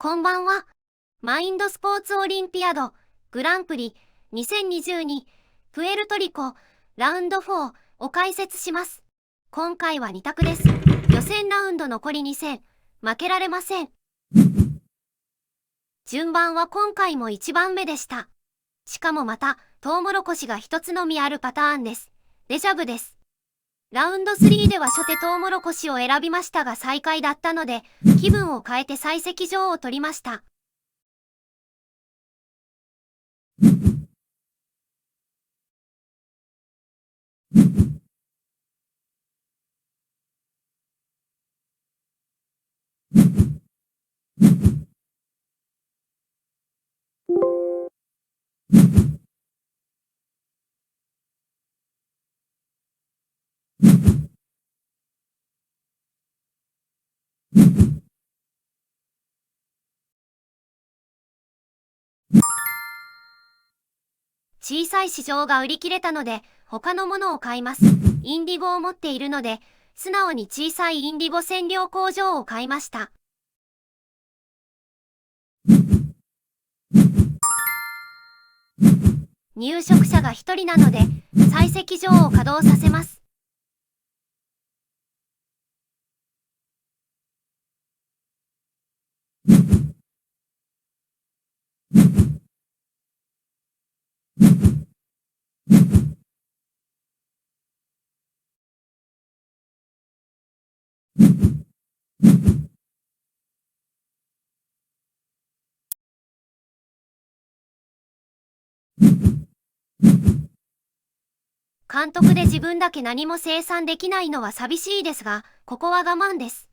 こんばんは。マインドスポーツオリンピアドグランプリ2022プエルトリコラウンド4を解説します。今回は2択です。予選ラウンド残り2戦、負けられません。順番は今回も1番目でした。しかもまた、トウモロコシが1つのみあるパターンです。デジャブです。ラウンド3では初手トウモロコシを選びましたが最下位だったので、気分を変えて採石場を取りました。小さい市場が売り切れたので他のものを買います。インディゴを持っているので素直に小さいインディゴ染料工場を買いました。入植者が1人なので採石場を稼働させます。監督で自分だけ何も生産できないのは寂しいですが、ここは我慢です。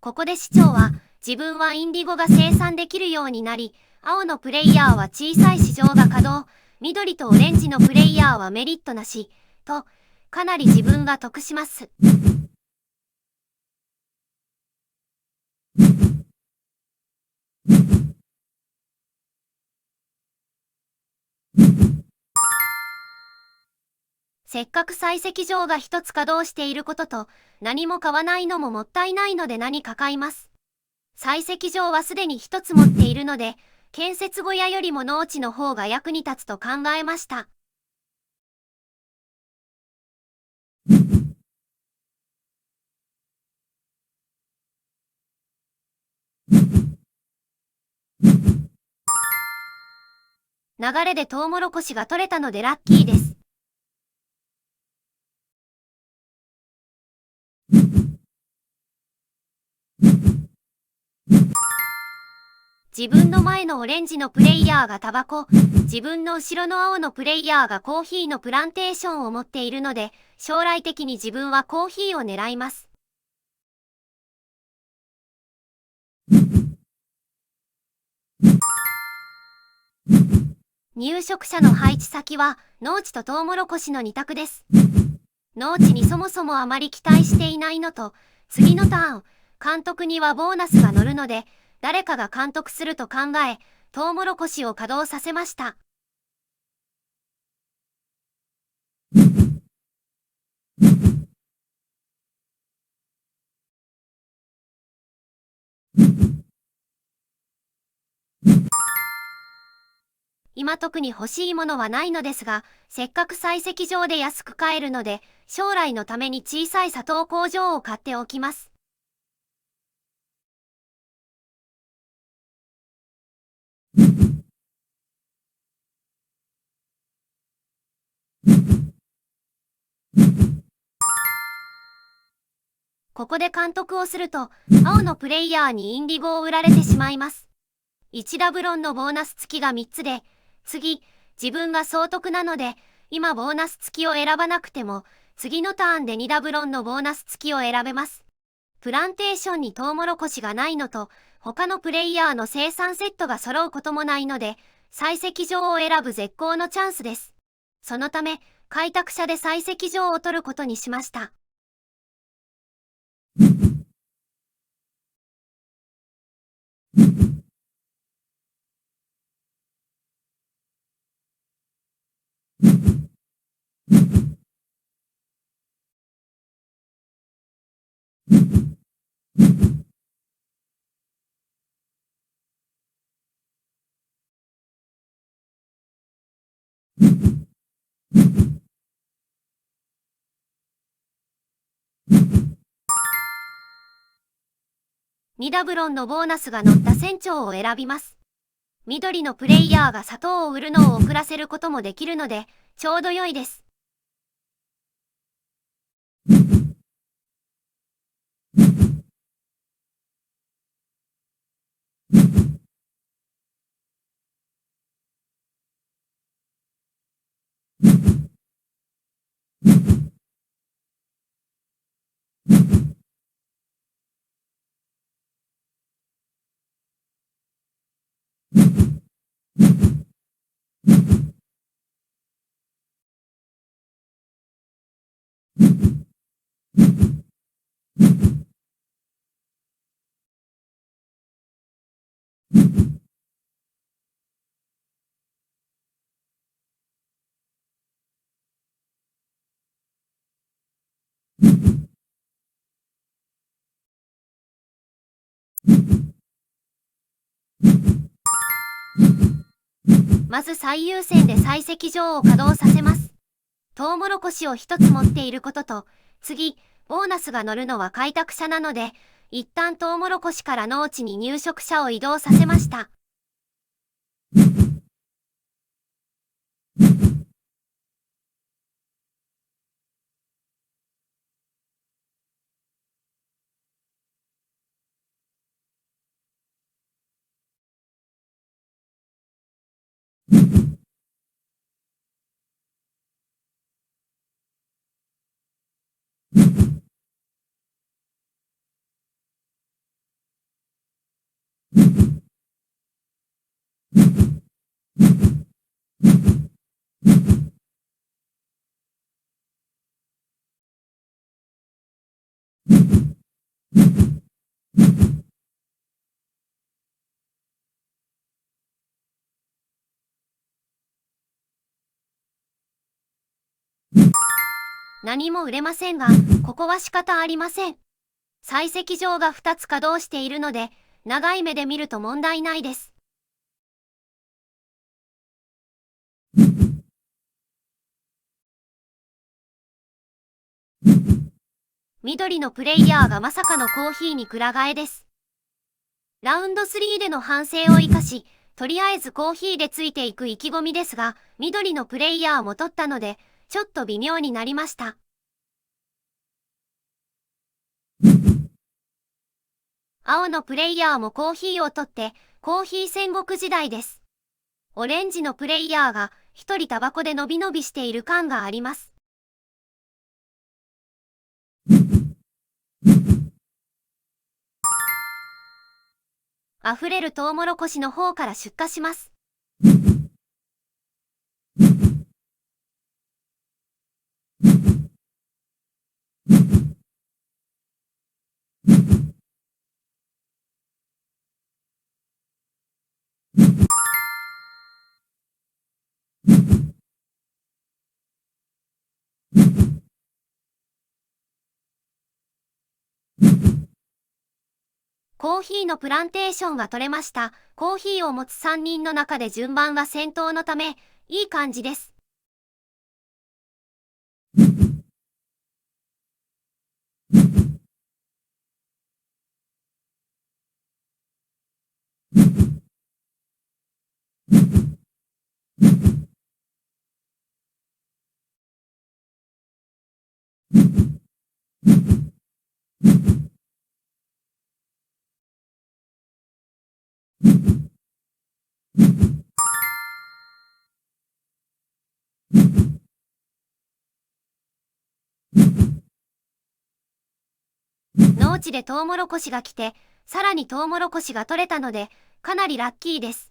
ここで市長は自分はインディゴが生産できるようになり、青のプレイヤーは小さい市場が稼働、緑とオレンジのプレイヤーはメリットなし、と、かなり自分が得します。せっかく採石場が一つ稼働していることと、何も買わないのももったいないので何か買います。採石場はすでに一つ持っているので、建設小屋よりも農地の方が役に立つと考えました。流れでトウモロコシが取れたのでラッキーです。自分の前のオレンジのプレイヤーがタバコ、自分の後ろの青のプレイヤーがコーヒーのプランテーションを持っているので、将来的に自分はコーヒーを狙います。入植者の配置先は農地とトウモロコシの2択です。農地にそもそもあまり期待していないのと、次のターン、監督にはボーナスが乗るので、誰かが監督すると考え、トウモロコシを稼働させました。今特に欲しいものはないのですが、せっかく採石場で安く買えるので、将来のために小さい砂糖工場を買っておきます。ここで監督をすると、青のプレイヤーにインディゴを売られてしまいます。1ダブロンのボーナス付きが3つで、次、自分が総得なので、今ボーナス付きを選ばなくても、次のターンで2ダブロンのボーナス付きを選べます。プランテーションにトウモロコシがないのと、他のプレイヤーの生産セットが揃うこともないので、採石場を選ぶ絶好のチャンスです。そのため、開拓者で採石場を取ることにしました。2ダブロンのボーナスが乗った船長を選びます。緑のプレイヤーが砂糖を売るのを遅らせることもできるので、ちょうど良いです。まず最優先で採石場を稼働させます。トウモロコシを一つ持っていることと、次、ボーナスが乗るのは開拓者なので、一旦トウモロコシから農地に入植者を移動させました。何も売れませんが、ここは仕方ありません。採石場が2つ稼働しているので、長い目で見ると問題ないです。緑のプレイヤーがまさかのコーヒーにくら替えです。ラウンド3での反省を生かし、とりあえずコーヒーでついていく意気込みですが、緑のプレイヤーも取ったので、ちょっと微妙になりました。青のプレイヤーもコーヒーを取って、コーヒー戦国時代です。オレンジのプレイヤーが一人タバコでのびのびしている感があります。溢れるトウモロコシの方から出荷します。コーヒーのプランテーションが取れました。コーヒーを持つ3人の中で順番が先頭のため、いい感じです。農地でトウモロコシが来て、さらにトウモロコシが取れたので、かなりラッキーです。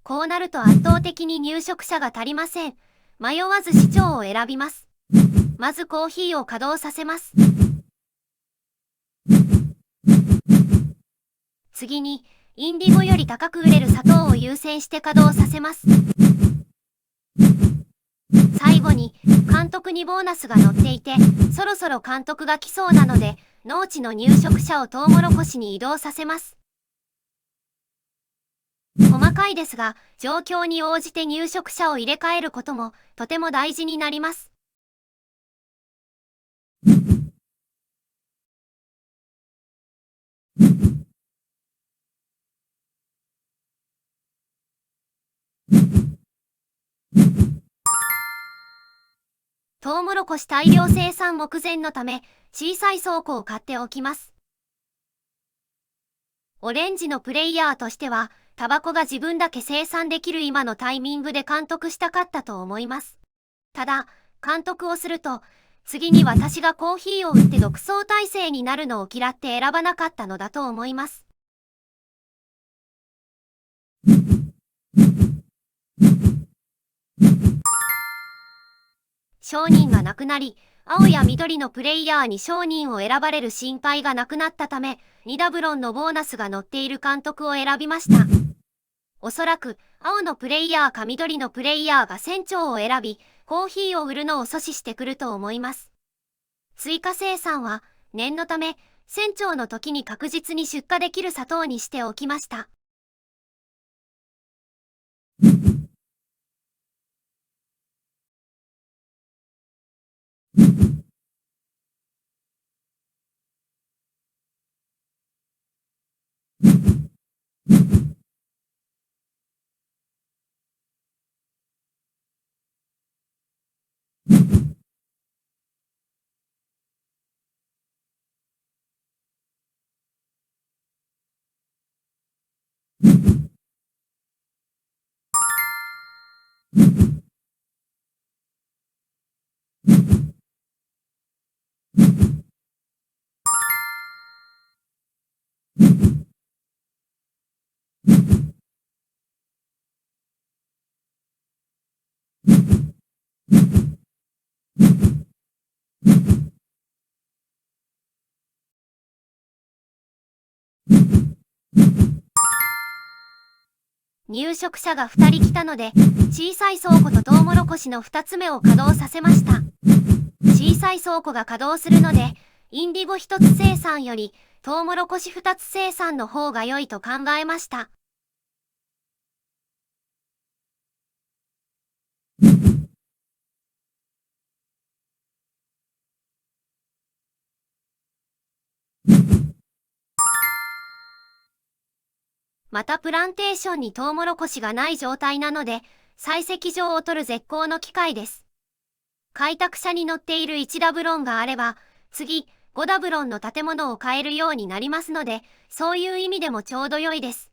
こうなると圧倒的に入植者が足りません。迷わず市長を選びます。まずコーヒーを稼働させます。次に、インディゴより高く売れる砂糖を優先して稼働させます。最後にに監督にボーナスが乗っていて、そろそろ監督が来そうなので、農地の入植者をトウモロコシに移動させます。細かいですが、状況に応じて入植者を入れ替えることもとても大事になります。トウモロコシ大量生産目前のため、小さい倉庫を買っておきます。オレンジのプレイヤーとしては、タバコが自分だけ生産できる今のタイミングで監督したかったと思います。ただ、監督をすると、次に私がコーヒーを売って独走体制になるのを嫌って選ばなかったのだと思います。商人が亡くなり、青や緑のプレイヤーに商人を選ばれる心配がなくなったため、2ダブロンのボーナスが載っている監督を選びました。おそらく、青のプレイヤーか緑のプレイヤーが船長を選び、コーヒーを売るのを阻止してくると思います。追加生産は、念のため、船長の時に確実に出荷できる砂糖にしておきました。入植者が2人来たので、小さい倉庫とトウモロコシの2つ目を稼働させました。小さい倉庫が稼働するので、インディゴ1つ生産よりトウモロコシ2つ生産の方が良いと考えました。またプランテーションにトウモロコシがない状態なので、採石場を取る絶好の機会です。開拓者に乗っている1ダブロンがあれば、次、5ダブロンの建物を買えるようになりますので、そういう意味でもちょうど良いです。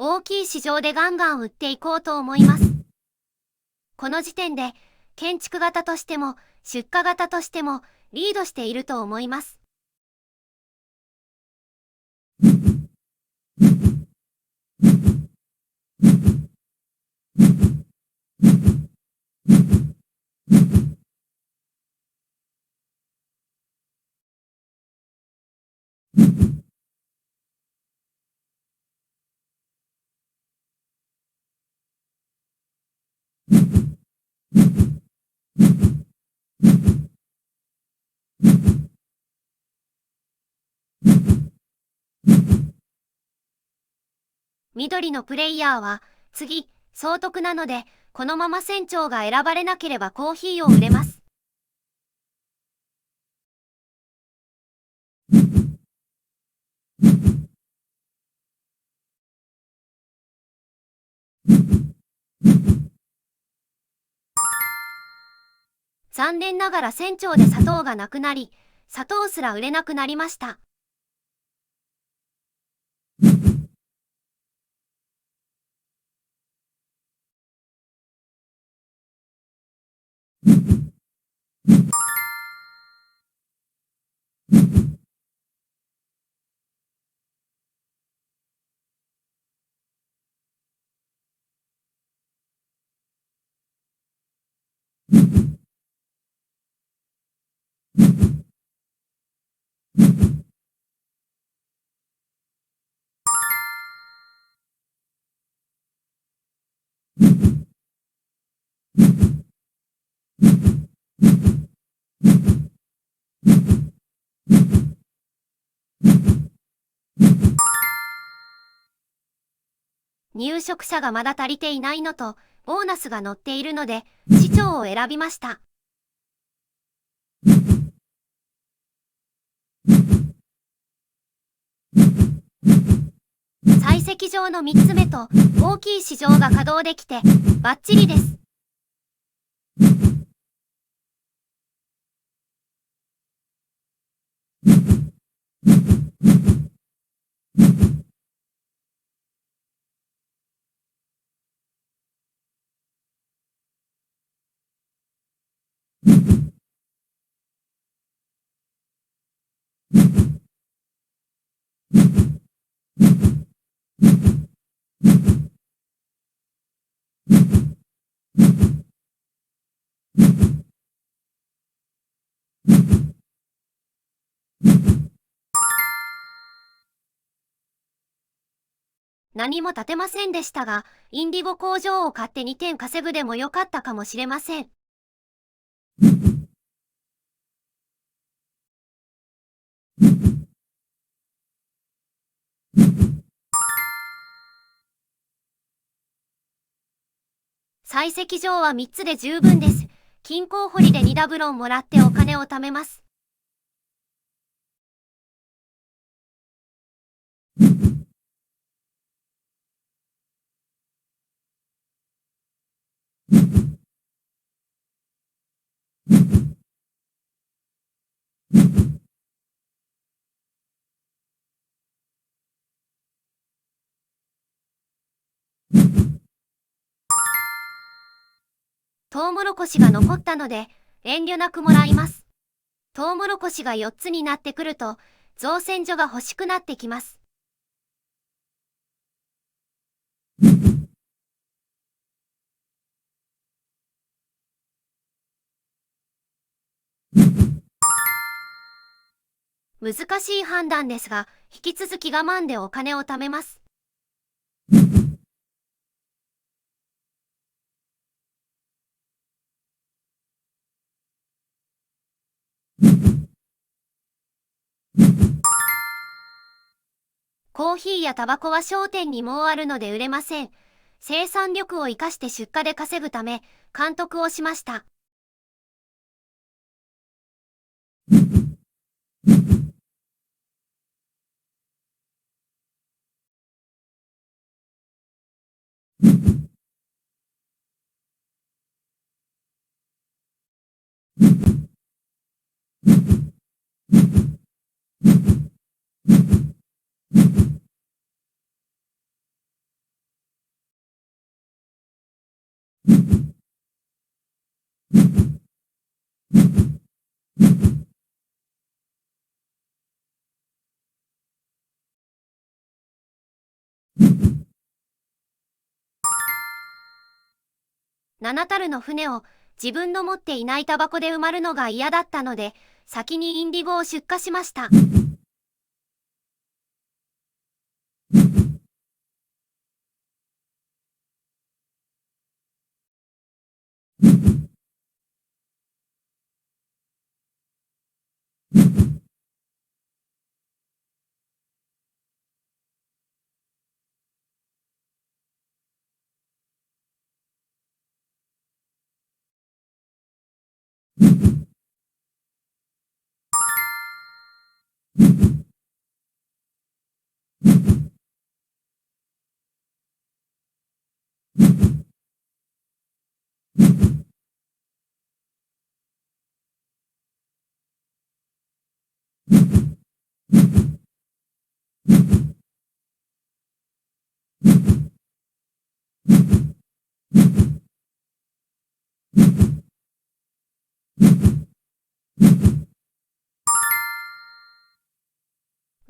大きい市場でガンガン売っていこうと思います。この時点で、建築型としても、出荷型としても、リードしていると思います。緑のプレイヤーは、次、総督なので、このまま船長が選ばれなければコーヒーを売れます。残念ながら船長で砂糖がなくなり、砂糖すら売れなくなりました。入植者がまだ足りていないのと、ボーナスが載っているので、市長を選びました。採石場の3つ目と大きい市場が稼働できてバッチリです。何も建てませんでしたが、インディゴ工場を買って2点稼ぐでもよかったかもしれません。採石場は3つで十分です。金鉱掘りで2ダブロンもらってお金を貯めます。トウモロコシが残ったので遠慮なくもらいます。トウモロコシが4つになってくると造船所が欲しくなってきます。難しい判断ですが、引き続き我慢でお金を貯めます。コーヒーやタバコは商店にもうあるので売れません。生産力を生かして出荷で稼ぐため、監督をしました。7タルの船を自分の持っていないタバコで埋まるのが嫌だったので、先にインディゴを出荷しました。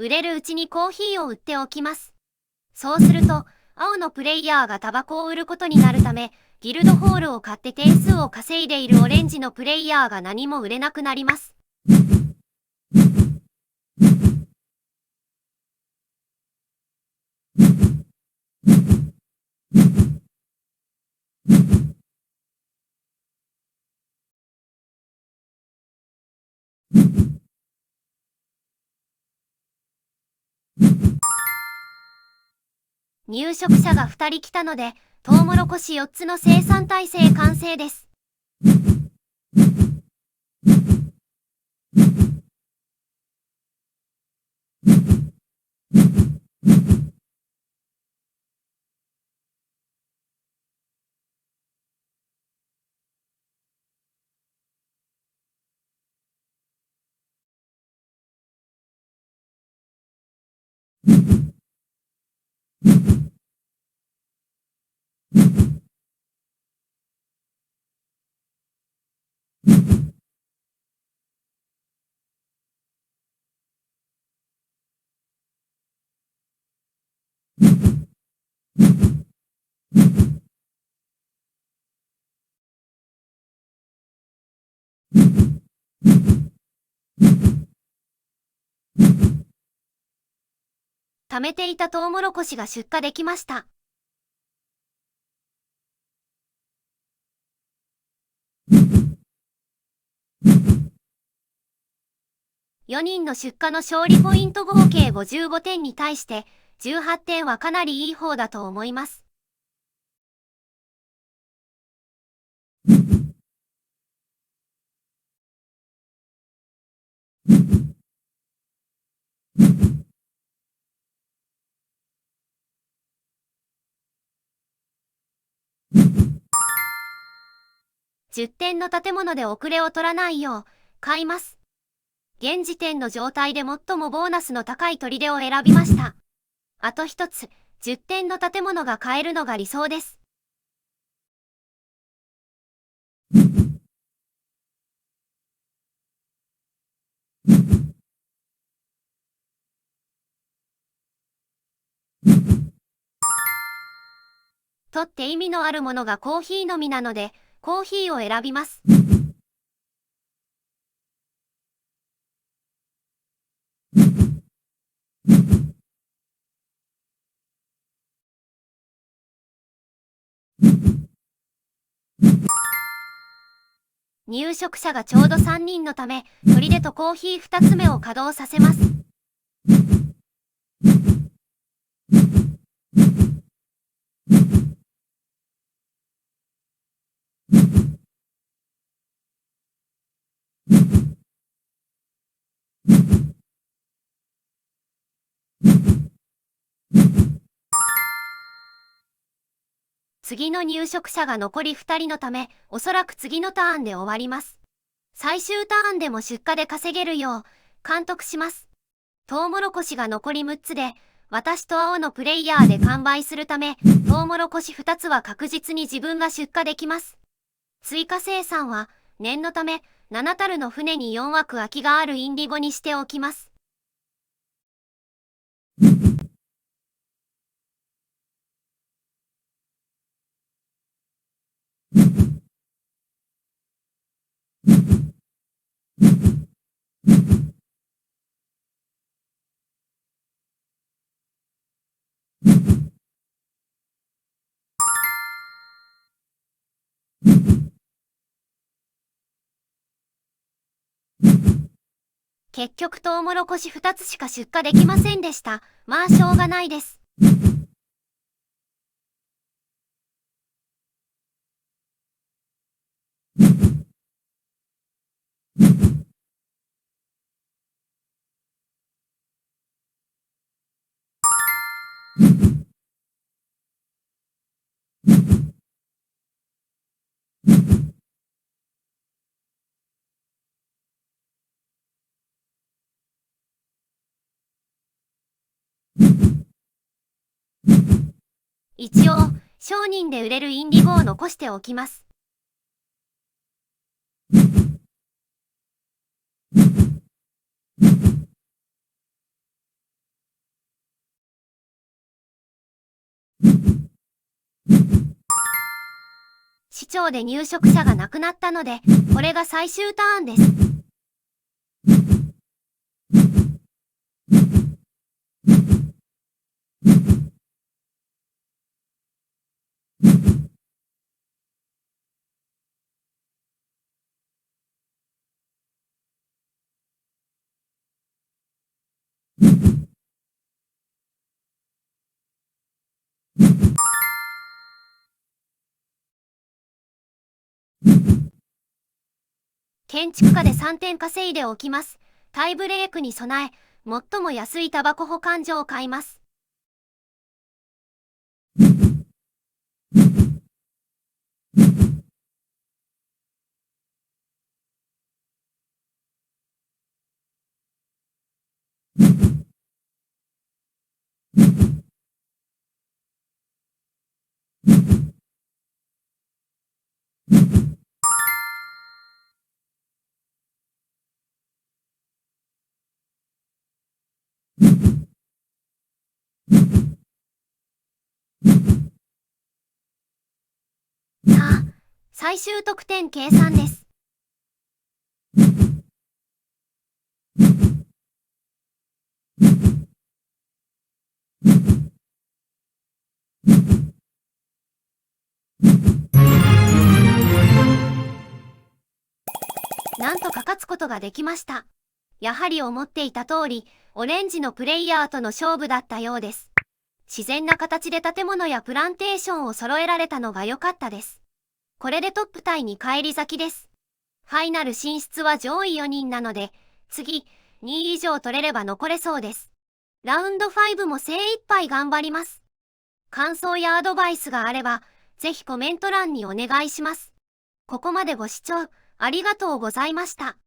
売れるうちにコーヒーを売っておきます。そうすると、青のプレイヤーがタバコを売ることになるため、ギルドホールを買って点数を稼いでいるオレンジのプレイヤーが何も売れなくなります。入植者が2人来たので、トウモロコシ4つの生産体制完成です。貯めていたトウモロコシが出荷できました。4人の出荷の勝利ポイント合計55点に対して18点はかなりいい方だと思います。10点の建物で遅れを取らないよう買います。現時点の状態で最もボーナスの高い砦を選びました。あと一つ、10点の建物が買えるのが理想です。取って意味のあるものがコーヒーのみなので、コーヒーを選びます。入植者がちょうど3人のため、砦とコーヒー2つ目を稼働させます。次の入植者が残り2人のため、おそらく次のターンで終わります。最終ターンでも出荷で稼げるよう、監督します。トウモロコシが残り6つで、私と青のプレイヤーで完売するため、トウモロコシ2つは確実に自分が出荷できます。追加生産は、念のため、7タルの船に4枠空きがあるインディゴにしておきます。結局トウモロコシ2つしか出荷できませんでした。まあしょうがないです。一応、商人で売れるインディゴを残しておきます。市長で入植者が亡くなったので、これが最終ターンです。建築家で3点稼いでおきます。タイブレークに備え、最も安いタバコ保管所を買います。さあ、最終得点計算です。なんとか勝つことができました。やはり思っていた通り、オレンジのプレイヤーとの勝負だったようです。自然な形で建物やプランテーションを揃えられたのが良かったです。これでトップタイに返り咲きです。ファイナル進出は上位4人なので、次、2位以上取れれば残れそうです。ラウンド5も精一杯頑張ります。感想やアドバイスがあれば、ぜひコメント欄にお願いします。ここまでご視聴ありがとうございました。